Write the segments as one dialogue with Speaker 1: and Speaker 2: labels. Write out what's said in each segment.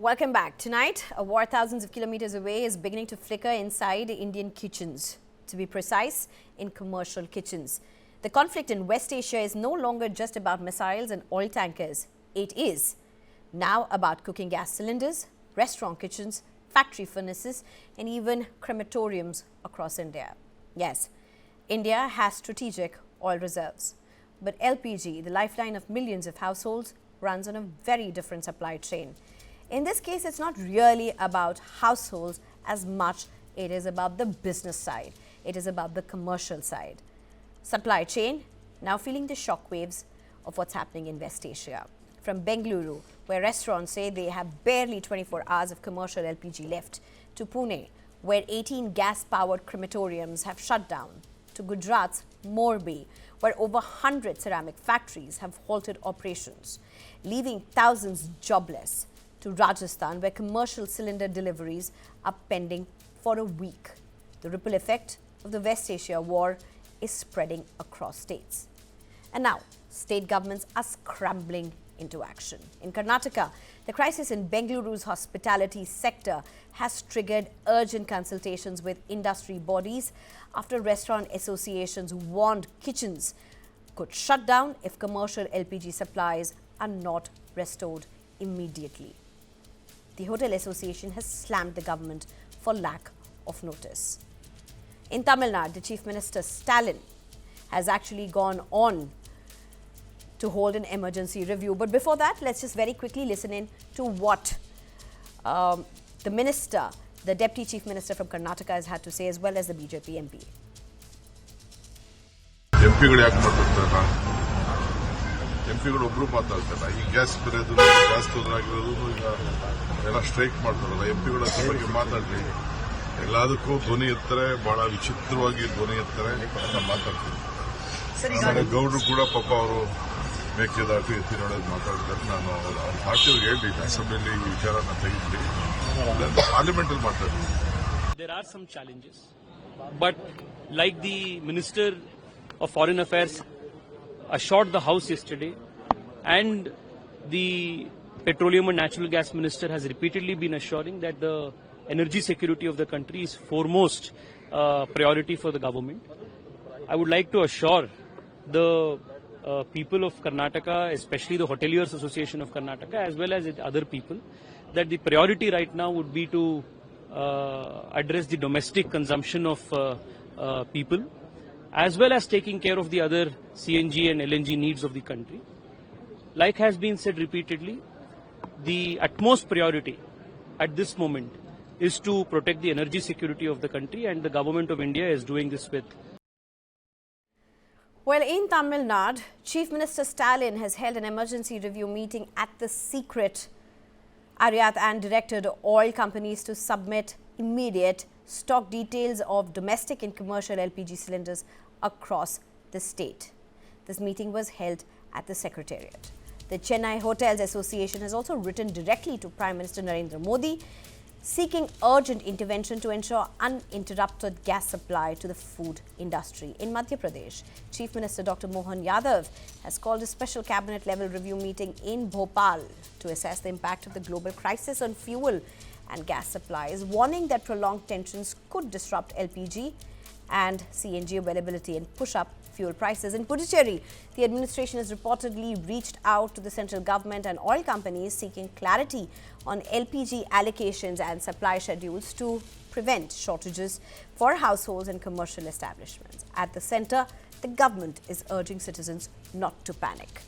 Speaker 1: Welcome back. Tonight, a war thousands of kilometers away is beginning to flicker inside Indian kitchens. To be precise, in commercial kitchens. The conflict in West Asia is no longer just about missiles and oil tankers. It is now about cooking gas cylinders, restaurant kitchens, factory furnaces, and even crematoriums across India. Yes, India has strategic oil reserves. But LPG, the lifeline of millions of households, runs on a very different supply chain. In this case, it's not really about households as much it is about the business side. It is about the commercial side. Supply chain now feeling the shockwaves of what's happening in West Asia. From Bengaluru, where restaurants say they have barely 24 hours of commercial LPG left, to Pune, where 18 gas-powered crematoriums have shut down, to Gujarat's Morbi, where over 100 ceramic factories have halted operations, leaving thousands jobless, to Rajasthan, where commercial cylinder deliveries are pending for a week. The ripple effect of the West Asia war is spreading across states. And now, state governments are scrambling into action. In Karnataka, the crisis in Bengaluru's hospitality sector has triggered urgent consultations with industry bodies after restaurant associations warned kitchens could shut down if commercial LPG supplies are not restored immediately. The Hotel Association has slammed the government for lack of notice. In Tamil Nadu, the Chief Minister Stalin has actually gone on to hold an emergency review. But before that, let's just very quickly listen in to what the minister, the Deputy Chief Minister from Karnataka has had to say, as well as the BJP MP.
Speaker 2: ಎಂಪಿಗಳು ಒಬ್ರು ಮಾತಾಡ್ತಾರೆ ಈ gas ಬರೋದು gas ತೊಂದರೆ ಆಗಿರೋದು ಈಗ ಎಲ್ಲ strike ಮಾಡ್ತಾರಲ್ಲ ಎಂಪಿಗಳ ಬಗ್ಗೆ ಮಾತಾಡ್ರಿ ಎಲ್ಲದಕ್ಕೂ ಧ್ವನಿ ಎತ್ತಾರೆ ಬಹಳ ವಿಚಿತ್ರವಾಗಿ ಧ್ವನಿ ಎತ್ತಾರೆ ಅಂತ ಮಾತಾಡ್ತೀನಿ ಗೌಡ್ರು ಕೂಡ ಪಾಪ ಅವರು ಮೇಕೆದಾಟು ಎತ್ತಿ ನೋಡೋದು ಮಾತಾಡ್ತಾರೆ ನಾನು ಅವ್ರ ಪಾರ್ಟಿಯವ್ರಿಗೆ ಹೇಳಿದ್ದೀನಿ ಅಸೆಂಬ್ಲಿಯಲ್ಲಿ ಈ ವಿಚಾರನ ತೆಗಿದ್ರಿ ಪಾರ್ಲಿಮೆಂಟ್ ಅಲ್ಲಿ ಮಾತಾಡ್ತೀನಿ.
Speaker 3: There are some challenges, but like the Minister of Foreign Affairs assured the House yesterday, and the Petroleum and Natural Gas Minister has repeatedly been assuring that the energy security of the country is foremost priority for the government. I would like to assure the people of Karnataka, especially the Hoteliers Association of Karnataka, as well as other people, that the priority right now would be to address the domestic consumption of people, as well as taking care of the other CNG and LNG needs of the country. Like has been said repeatedly, the utmost priority at this moment is to protect the energy security of the country, and the government of India is doing this with.
Speaker 1: Well, in Tamil Nadu, Chief Minister Stalin has held an emergency review meeting at the secret Aryat and directed oil companies to submit immediate stock details of domestic and commercial LPG cylinders across the state. This meeting was held at the Secretariat. The Chennai Hotels Association has also written directly to Prime Minister Narendra Modi, seeking urgent intervention to ensure uninterrupted gas supply to the food industry. In Madhya Pradesh, Chief Minister Dr. Mohan Yadav has called a special cabinet-level review meeting in Bhopal to assess the impact of the global crisis on fuel and gas supplies, warning that prolonged tensions could disrupt LPG and CNG availability and push up fuel prices. In Puducherry, the administration has reportedly reached out to the central government and oil companies seeking clarity on LPG allocations and supply schedules to prevent shortages for households and commercial establishments. At the centre, the government is urging citizens not to panic.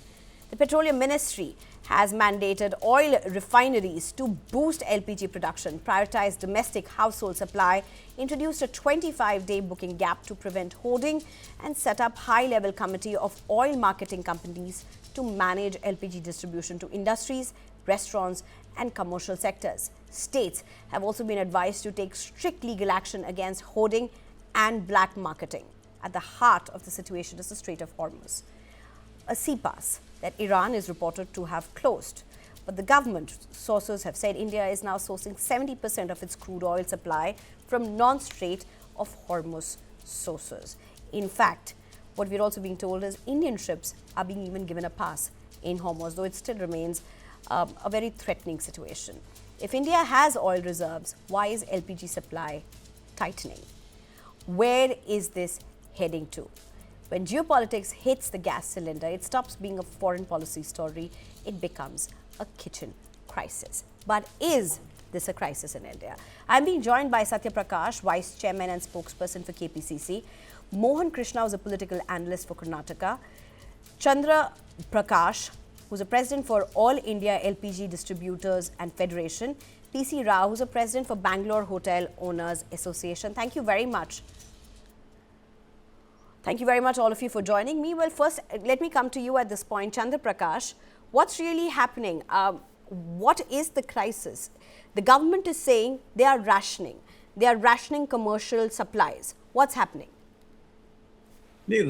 Speaker 1: The Petroleum Ministry has mandated oil refineries to boost LPG production, prioritize domestic household supply, introduced a 25-day booking gap to prevent hoarding, and set up high-level committee of oil marketing companies to manage LPG distribution to industries, restaurants, and commercial sectors. States have also been advised to take strict legal action against hoarding and black marketing. At the heart of the situation is the Strait of Hormuz, a sea pass that Iran is reported to have closed. But the government sources have said India is now sourcing 70% of its crude oil supply from non-Strait of Hormuz sources. In fact, what we're also being told is Indian ships are being even given a pass in Hormuz, though it still remains a very threatening situation. If India has oil reserves, why is LPG supply tightening? Where is this heading to? When geopolitics hits the gas cylinder, it stops being a foreign policy story. It becomes a kitchen crisis. But is this a crisis in India? I'm being joined by Satya Prakash, Vice Chairman and spokesperson for KPCC. Mohan Krishna, who's a political analyst for Karnataka. Chandra Prakash, who's a president for All India LPG Distributors and Federation. PC Rao, who's a president for Bangalore Hotel Owners Association. Thank you very much. Thank you very much, all of you, for joining me. Well, first, let me come to you at this point. Chandra Prakash, what's really happening? What is the crisis? The government is saying they are rationing. They are rationing commercial supplies. What's happening?
Speaker 4: The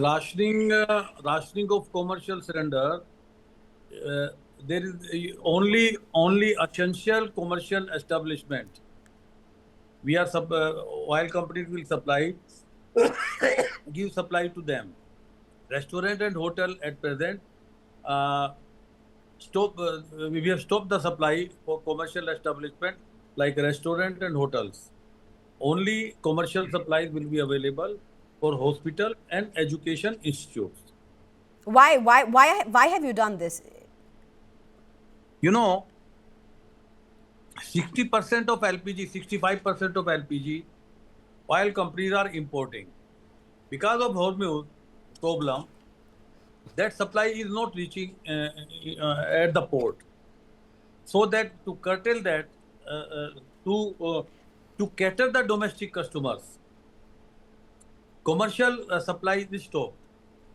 Speaker 4: rationing of commercial cylinder, there is only essential commercial establishment. We are oil companies will supply, give supply to them. Restaurant and hotel at present, we have stopped the supply for commercial establishment like restaurant and hotels. Only commercial supplies will be available for hospital and education institutes.
Speaker 1: Why have you done this?
Speaker 4: You know, 60% of LPG, 65% of LPG, oil companies are importing. Because of Hormuz problem, that supply is not reaching at the port. So that to curtail that, to cater the domestic customers, commercial supply is stopped.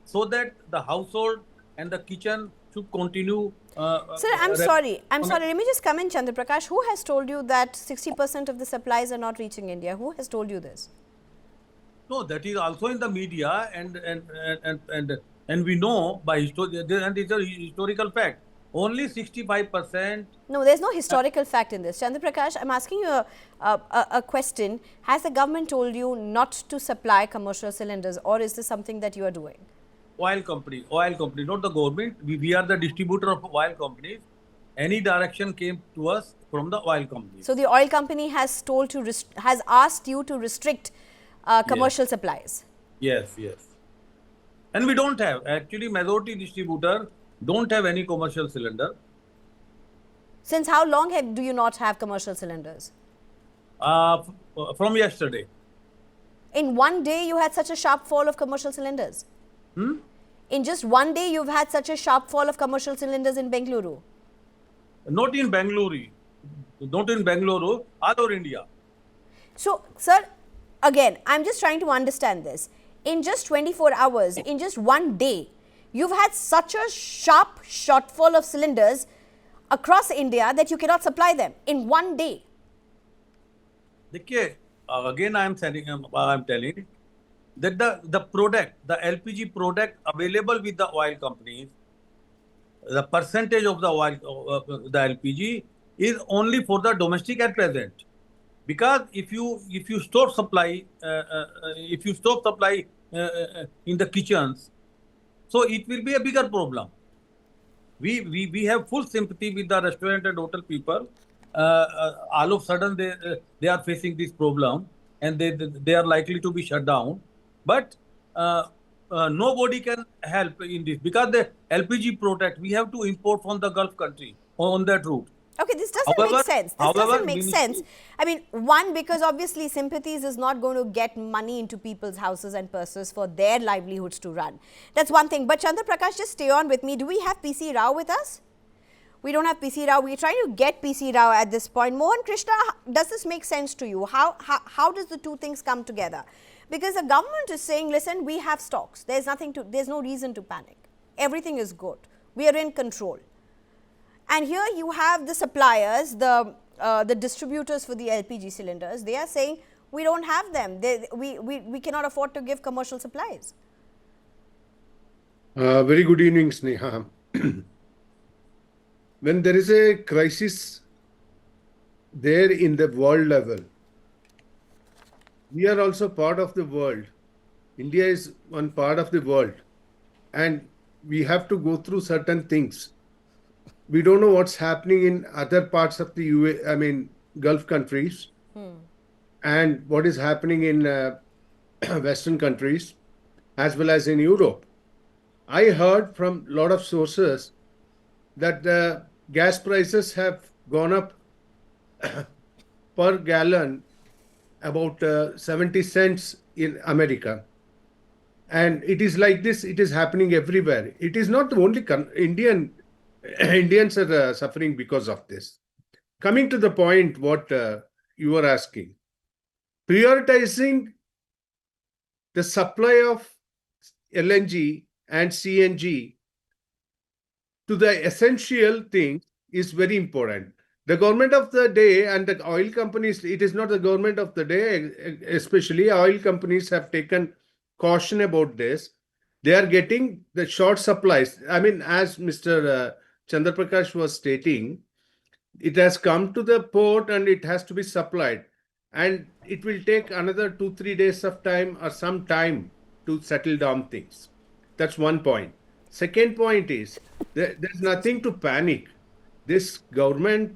Speaker 4: So that the household and the kitchen should continue.
Speaker 1: Sir, I'm sorry. Let me just come in, Chandra Prakash. Who has told you that 60% of the supplies are not reaching India? Who has told you this?
Speaker 4: No, that is also in the media, and we know by and it's a historical fact. Only 65%.
Speaker 1: No, there's no historical fact in this. Chandra Prakash, I'm asking you a question. Has the government told you not to supply commercial cylinders, or is this something that you are doing?
Speaker 4: Oil company, not the government. We are the distributor of oil companies. Any direction came to us from the oil company.
Speaker 1: So the oil company has told to has asked you to restrict commercial supplies.
Speaker 4: Yes. And we don't have, actually majority distributor don't have any commercial cylinder.
Speaker 1: Since how long do you not have commercial cylinders?
Speaker 4: From yesterday.
Speaker 1: In one day you had such a sharp fall of commercial cylinders? In just one day you've had such a sharp fall of commercial cylinders in Bengaluru?
Speaker 4: Not in Bengaluru, all over India.
Speaker 1: So, sir, again, I'm just trying to understand this. In just 24 hours, in just one day, you've had such a sharp shortfall of cylinders across India that you cannot supply them in one day.
Speaker 4: Again, I'm telling that the product, the LPG product available with the oil companies, the percentage of the oil, the LPG is only for the domestic at present. Because if you stop supply, in the kitchens, so it will be a bigger problem. We have full sympathy with the restaurant and hotel people. All of a sudden they are facing this problem, and they are likely to be shut down. But nobody can help in this, because the LPG product we have to import from the Gulf country on that route.
Speaker 1: Okay, this doesn't make sense. This doesn't make sense. I mean, one, because obviously sympathies is not going to get money into people's houses and purses for their livelihoods to run. That's one thing. But Chandra Prakash, just stay on with me. Do we have PC Rao with us? We don't have PC Rao. We're trying to get PC Rao at this point. Mohan Krishna, does this make sense to you? How does the two things come together? Because the government is saying, listen, we have stocks. There's no reason to panic. Everything is good. We are in control. And here you have the suppliers, the distributors for the LPG cylinders. They are saying, we don't have them. We cannot afford to give commercial supplies.
Speaker 5: Very good evening, Sneha. When there is a crisis there in the world level, we are also part of the world. India is one part of the world, and we have to go through certain things. we don't know what's happening in other parts of the Gulf countries, and what is happening in Western countries, as well as in Europe. I heard from a lot of sources that the gas prices have gone up per gallon about 70 cents in America. And it is like this, it is happening everywhere. It is not the only Indians are suffering because of this. Coming to the point, what you were asking, prioritizing the supply of LNG and CNG to the essential thing is very important. The government of the day and the oil companies, it is not the government of the day, especially oil companies have taken caution about this. They are getting the short supplies. I mean, as Mr. Chandra Prakash was stating, it has come to the port and it has to be supplied. And it will take another 2-3 days of time or some time to settle down things. That's one point. Second point is, there's nothing to panic. This government,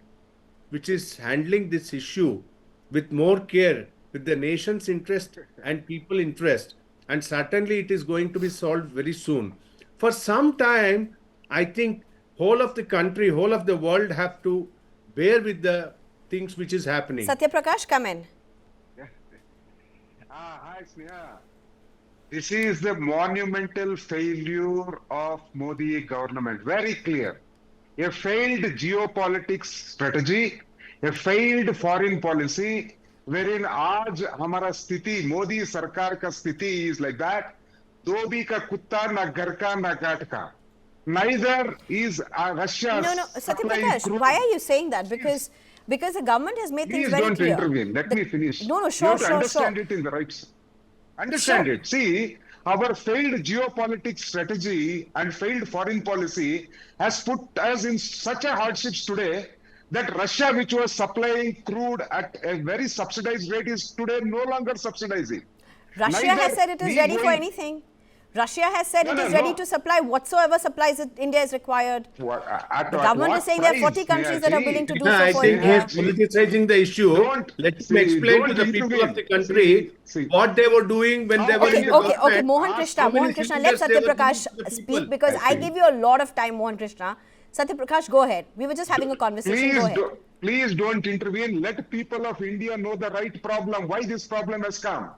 Speaker 5: which is handling this issue with more care, with the nation's interest and people interest, and certainly it is going to be solved very soon. For some time, I think whole of the country, whole of the world have to bear with the things which is happening.
Speaker 1: Satya Prakash, come in.
Speaker 6: Hi, Sneha. This is the monumental failure of Modi government. Very clear. A failed geopolitics strategy, a failed foreign policy, wherein आज हमारा स्थिति मोदी सरकार का स्थिति is like that. धोबी का कुत्ता ना घर का ना घाट का. Neither is Russia.
Speaker 1: No, Satya Prakash, why are you saying that? Because the government has made things very clear.
Speaker 6: Please don't intervene. Let me finish.
Speaker 1: No,
Speaker 6: you have to understand it in the right. Understand it. See, our failed geopolitics strategy and failed foreign policy has put us in such a hardships today that Russia, which was supplying crude at a very subsidized rate, is today no longer subsidizing.
Speaker 1: Russia has said it is ready for anything. Russia has said it is ready to supply whatsoever supplies that India is required. The government is saying there are 40 countries that are willing to do so for India.
Speaker 5: I think he is politicizing the issue. Let me explain to the people of the country what they were doing when they were in the government.
Speaker 1: Okay, Mohan Krishna, let Satya Prakash speak, because I gave you a lot of time, Mohan Krishna. Satya Prakash, go ahead. We were just having a conversation. Go ahead.
Speaker 6: Please don't intervene. Let people of India know the right problem, why this problem has come.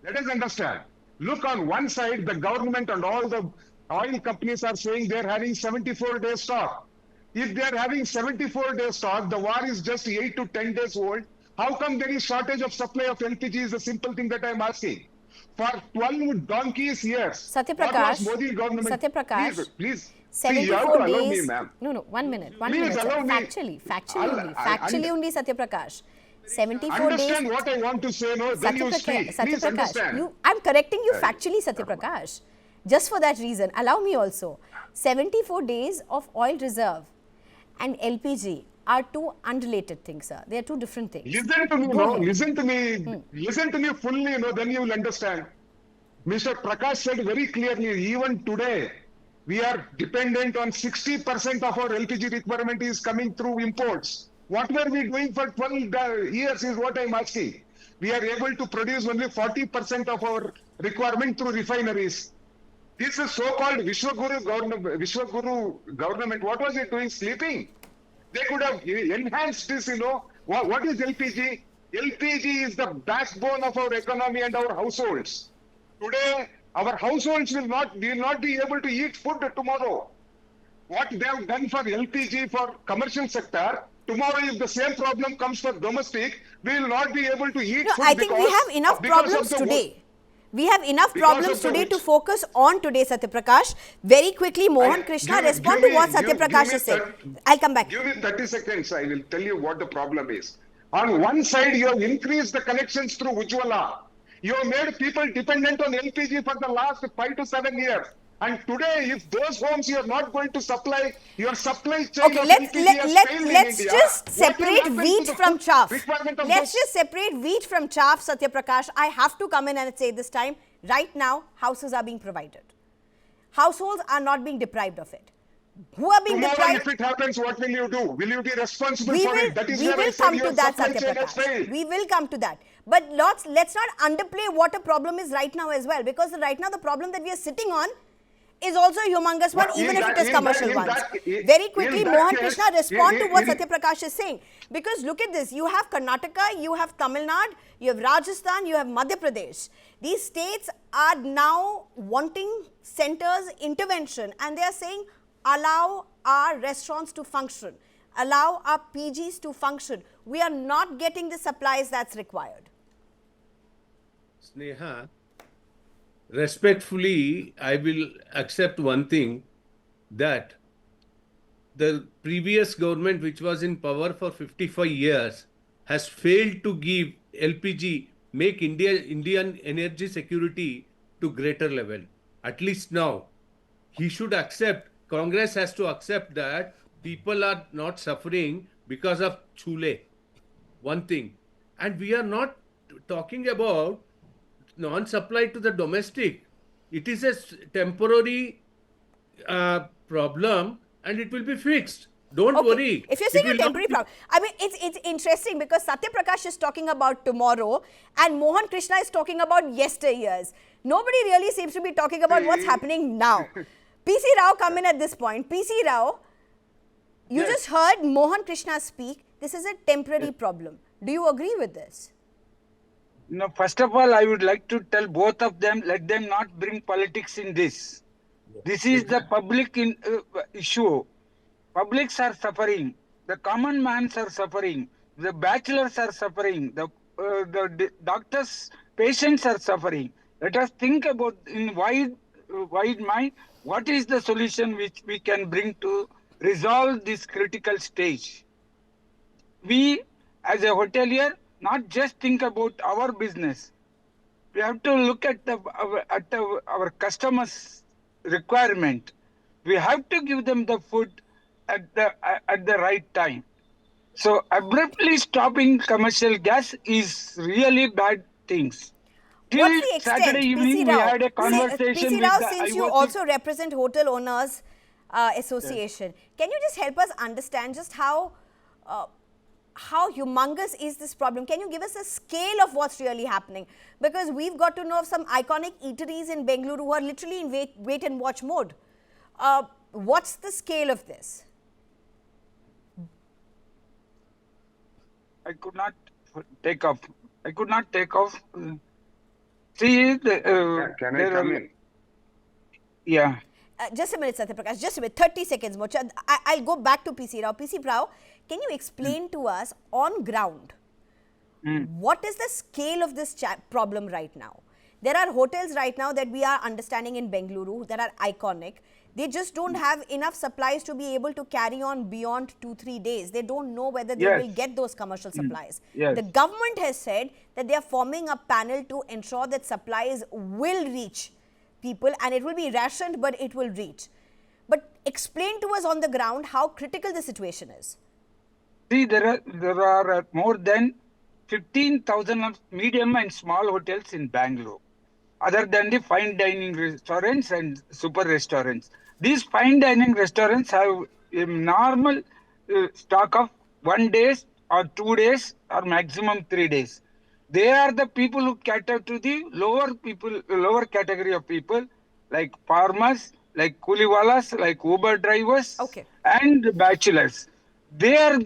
Speaker 6: Let us understand. Look, on one side, the government and all the oil companies are saying they're having 74-day stock. If they're having 74-day stock, the war is just 8 to 10 days old. How come there is shortage of supply of LPG is a simple thing that I'm asking. For 12 donkey's years,
Speaker 1: Satya Prakash,
Speaker 6: Modi government,
Speaker 1: Satya Prakash,
Speaker 6: please.
Speaker 1: 74
Speaker 6: days.
Speaker 1: Me,
Speaker 6: ma'am.
Speaker 1: No, 1 minute.
Speaker 6: Please allow me.
Speaker 1: Factually only, Satya Prakash. 74
Speaker 6: understand
Speaker 1: days.
Speaker 6: what I want to say, no? Then you speak. Please understand.
Speaker 1: I'm correcting you factually, Satya Prakash. Just for that reason, allow me also. 74 days of oil reserve and LPG are two unrelated things, sir. They are two different things.
Speaker 6: Listen to me, listen to me. Listen to me fully, then you will understand. Mr. Prakash said very clearly, even today, we are dependent on 60% of our LPG requirement is coming through imports. What were we doing for 12 years is what I'm asking. We are able to produce only 40% of our requirement through refineries. This is so-called Vishwaguru government. What was it doing? Sleeping? They could have enhanced this, What is LPG? LPG is the backbone of our economy and our households. Today, our households will not be able to eat food tomorrow. What they have done for LPG for commercial sector, tomorrow, if the same problem comes for domestic, we will not be able to eat food.
Speaker 1: I think we have enough problems today. We have enough problems today to focus on today, Satya Prakash. Very quickly, Mohan Krishna, respond to what Satya Prakash has said. I'll come back.
Speaker 6: Give me 30 seconds. I will tell you what the problem is. On one side, you have increased the connections through Ujjwala. You have made people dependent on LPG for the last 5 to 7 years. And today, if those homes you are not going to supply, your supply chain of LPG
Speaker 1: let's just separate wheat from chaff. Let's just separate wheat from chaff, Satya Prakash. I have to come in and say this time, right now, houses are being provided. Households are not being deprived of it. who are being
Speaker 6: Tomorrow,
Speaker 1: deprived.
Speaker 6: if it happens, what will you do? Will you be responsible
Speaker 1: We
Speaker 6: for
Speaker 1: will,
Speaker 6: it? That is
Speaker 1: we
Speaker 6: where I
Speaker 1: will
Speaker 6: said
Speaker 1: come
Speaker 6: your
Speaker 1: to that,
Speaker 6: supply chain has
Speaker 1: Satyaprakash.
Speaker 6: failed.
Speaker 1: We will come to that. But let's not underplay what a problem is right now as well, because right now the problem that we are sitting on is also a humongous one,
Speaker 6: But
Speaker 1: even
Speaker 6: in
Speaker 1: if
Speaker 6: that-
Speaker 1: it is
Speaker 6: in
Speaker 1: commercial
Speaker 6: that- in
Speaker 1: ones.
Speaker 6: that-
Speaker 1: Very
Speaker 6: in
Speaker 1: quickly,
Speaker 6: that
Speaker 1: Mohan
Speaker 6: case-
Speaker 1: Krishna, respond to what
Speaker 6: in-
Speaker 1: Satyaprakash is saying. Because look at this, you have Karnataka, you have Tamil Nadu, you have Rajasthan, you have Madhya Pradesh. These states are now wanting centers intervention, and they are saying, allow our restaurants to function, allow our PGs to function. We are not getting the supplies that's required.
Speaker 5: Sneha, respectfully, I will accept one thing, that the previous government, which was in power for 55 years, has failed to give LPG, make Indian energy security to greater level. At least now, he should accept, Congress has to accept that people are not suffering because of chule. One thing. And we are not talking about non-supply to the domestic. It is a temporary problem, and it will be fixed. Don't worry.
Speaker 1: If you're
Speaker 5: It
Speaker 1: saying a
Speaker 5: will not
Speaker 1: temporary
Speaker 5: be-
Speaker 1: problem, I mean, it's interesting because Satyaprakash is talking about tomorrow and Mohan Krishna is talking about yesteryears. Nobody really seems to be talking about what's happening now. PC Rao come in at this point. PC Rao, you just heard Mohan Krishna speak. This is a temporary problem. Do you agree with this?
Speaker 7: No, first of all, I would like to tell both of them, let them not bring politics in this. This is the public issue. Publics are suffering. The common mans are suffering. The bachelors are suffering. The doctors, patients are suffering. Let us think about in wide mind, what is the solution which we can bring to resolve this critical stage. We, as a hotelier, not just think about our business. We have to look at our customers' requirement. We have to give them the food at the right time. So abruptly stopping commercial gas is really bad things.
Speaker 1: What's the extent,
Speaker 7: Saturday evening,
Speaker 1: PC
Speaker 7: we
Speaker 1: Rao?
Speaker 7: had a conversation
Speaker 1: PC
Speaker 7: with
Speaker 1: Rao,
Speaker 7: the
Speaker 1: since you
Speaker 7: IOC.
Speaker 1: also represent Hotel Owners Association, can you just help us understand just how humongous is this problem? Can you give us a scale of what's really happening? Because we've got to know of some iconic eateries in Bengaluru who are literally in wait and watch mode. What's the scale of this?
Speaker 7: I could not take off. See,
Speaker 6: Can I come in?
Speaker 7: Yeah.
Speaker 1: Just a minute, Satyaprakash, just a minute, 30 seconds more. I'll go back to PC Rao. PC Rao, can you explain to us on ground, what is the scale of this problem right now? There are hotels right now that we are understanding in Bengaluru that are iconic. They just don't have enough supplies to be able to carry on beyond 2-3 days. They don't know whether they will get those commercial supplies.
Speaker 7: Yes.
Speaker 1: The government has said that they are forming a panel to ensure that supplies will reach people, and it will be rationed, but it will reach. But explain to us on the ground how critical the situation is.
Speaker 7: See, there are more than 15,000 of medium and small hotels in Bangalore, other than the fine dining restaurants and super restaurants. These fine dining restaurants have a normal stock of 1 day or 2 days or maximum 3 days. They are the people who cater to the lower category of people, like farmers, like cooliwalas, like Uber drivers, and bachelors. They are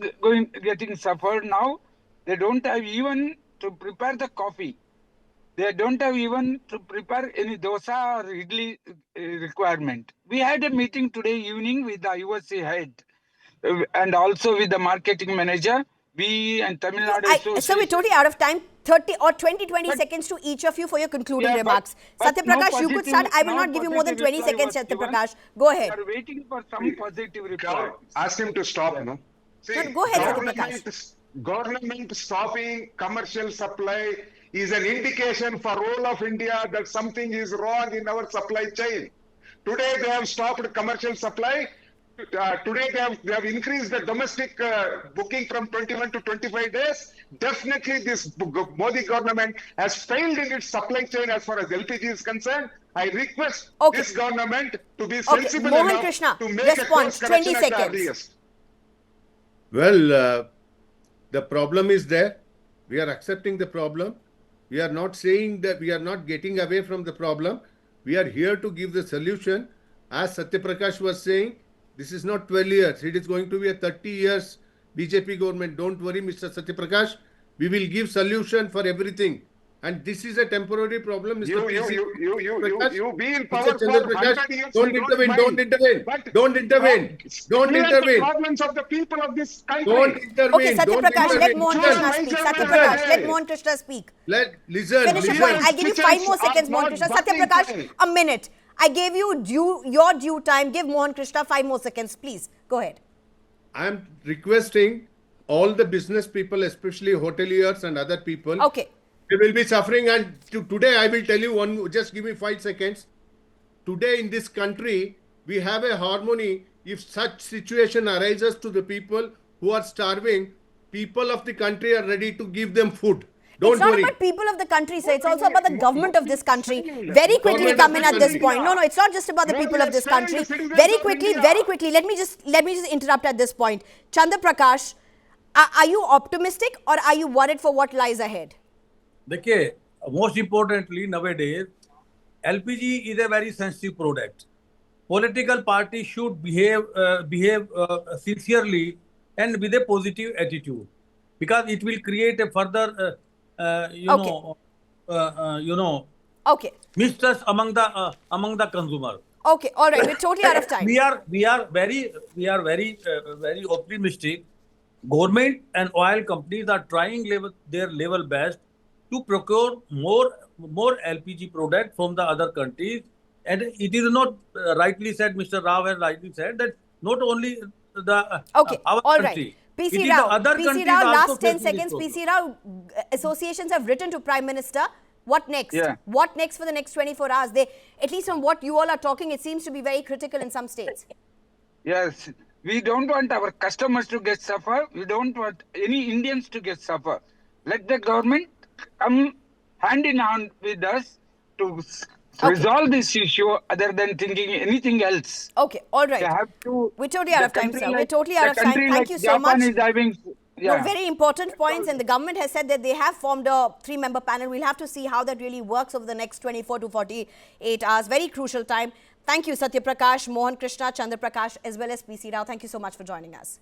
Speaker 7: getting suffered now. They don't have even to prepare the coffee. They don't have even to prepare any dosa or idli requirement. We had a meeting today evening with the IOC head and also with the marketing manager. We and Tamil Nadu Association.
Speaker 1: So we're totally out of time. 30 or 20 seconds to each of you for your concluding remarks. Satyaprakash, you could start. I will not give you more than 20 seconds, Satyaprakash. Go ahead.
Speaker 7: We are waiting for some positive reply.
Speaker 6: Ask him to stop, no? See,
Speaker 1: Go ahead, Satyaprakash.
Speaker 6: Government stopping commercial supply is an indication for all of India that something is wrong in our supply chain. Today they have stopped commercial supply. Today they have increased the domestic booking from 21 to 25 days. Definitely this Modi government has failed in its supply chain as far as LPG is concerned. I request this government to be sensible
Speaker 1: Mohan
Speaker 6: enough
Speaker 1: Krishna,
Speaker 6: to make a course correction
Speaker 1: 20
Speaker 6: at the
Speaker 1: seconds.
Speaker 6: earliest.
Speaker 5: Well, the problem is there. We are accepting the problem. We are not saying that we are not getting away from the problem. We are here to give the solution. As Satyaprakash was saying, this is not 12 years. It is going to be a 30 years BJP government. Don't worry, Mr. Satyaprakash. We will give solution for everything. And this is a temporary problem, Mr.
Speaker 6: You be in power for 100 years.
Speaker 5: Don't intervene. Don't intervene. Don't intervene. Don't intervene.
Speaker 6: The problems of the people of this country.
Speaker 5: Don't intervene.
Speaker 1: Okay, Satyaprakash, let Mohan Krishna speak.
Speaker 6: Listen.
Speaker 1: Satyaprakash, let Mohan Krishna speak.
Speaker 5: Listen.
Speaker 1: Finish your point. I'll give you 5 more seconds, Mohan Krishna. Satyaprakash, a minute. I gave you your due time. Give Mohan Krishna 5 more seconds, please. Go ahead.
Speaker 5: I am requesting all the business people, especially hoteliers and other people.
Speaker 1: Okay.
Speaker 5: They will be suffering, and today I will tell you one. Just give me 5 seconds. Today in this country, we have a harmony. If such situation arises to the people who are starving, people of the country are ready to give them food. Don't
Speaker 1: it's not
Speaker 5: worry.
Speaker 1: about people of the country, sir. It's also about the government of this country. Very quickly come in at this point. No, it's not just about the people of this country. Very quickly. Let me just interrupt at this point. Chandra Prakash, are you optimistic or are you worried for what lies ahead?
Speaker 4: देखिए, most importantly nowadays, LPG is a very sensitive product. Political parties should behave sincerely and with a positive attitude, because it will create a further, mistrust among the consumer.
Speaker 1: Okay, all right. We're totally out of time.
Speaker 4: We are very optimistic. Government and oil companies are trying their level best to procure more LPG product from the other countries, and it is not rightly said. Mr. Rao has rightly said that not only our
Speaker 1: all
Speaker 4: country.
Speaker 1: Right. PC Rao, last 10 seconds. PC Rao, associations have written to Prime Minister. What next?
Speaker 7: Yeah.
Speaker 1: What next for the next 24 hours? They, at least from what you all are talking, it seems to be very critical in some states.
Speaker 7: Yes, we don't want our customers to get suffer. We don't want any Indians to get suffer. Let the government come hand in hand with us to resolve this issue other than thinking anything else.
Speaker 1: Okay, all right.
Speaker 7: They have to,
Speaker 1: we're totally out of time, sir. We're totally out of time. Thank you so much.
Speaker 7: Yeah.
Speaker 1: Very important points, and the government has said that they have formed a 3-member panel. We'll have to see how that really works over the next 24 to 48 hours. Very crucial time. Thank you, Satyaprakash, Mohan Krishna, Chandra Prakash, as well as PC Rao. Thank you so much for joining us.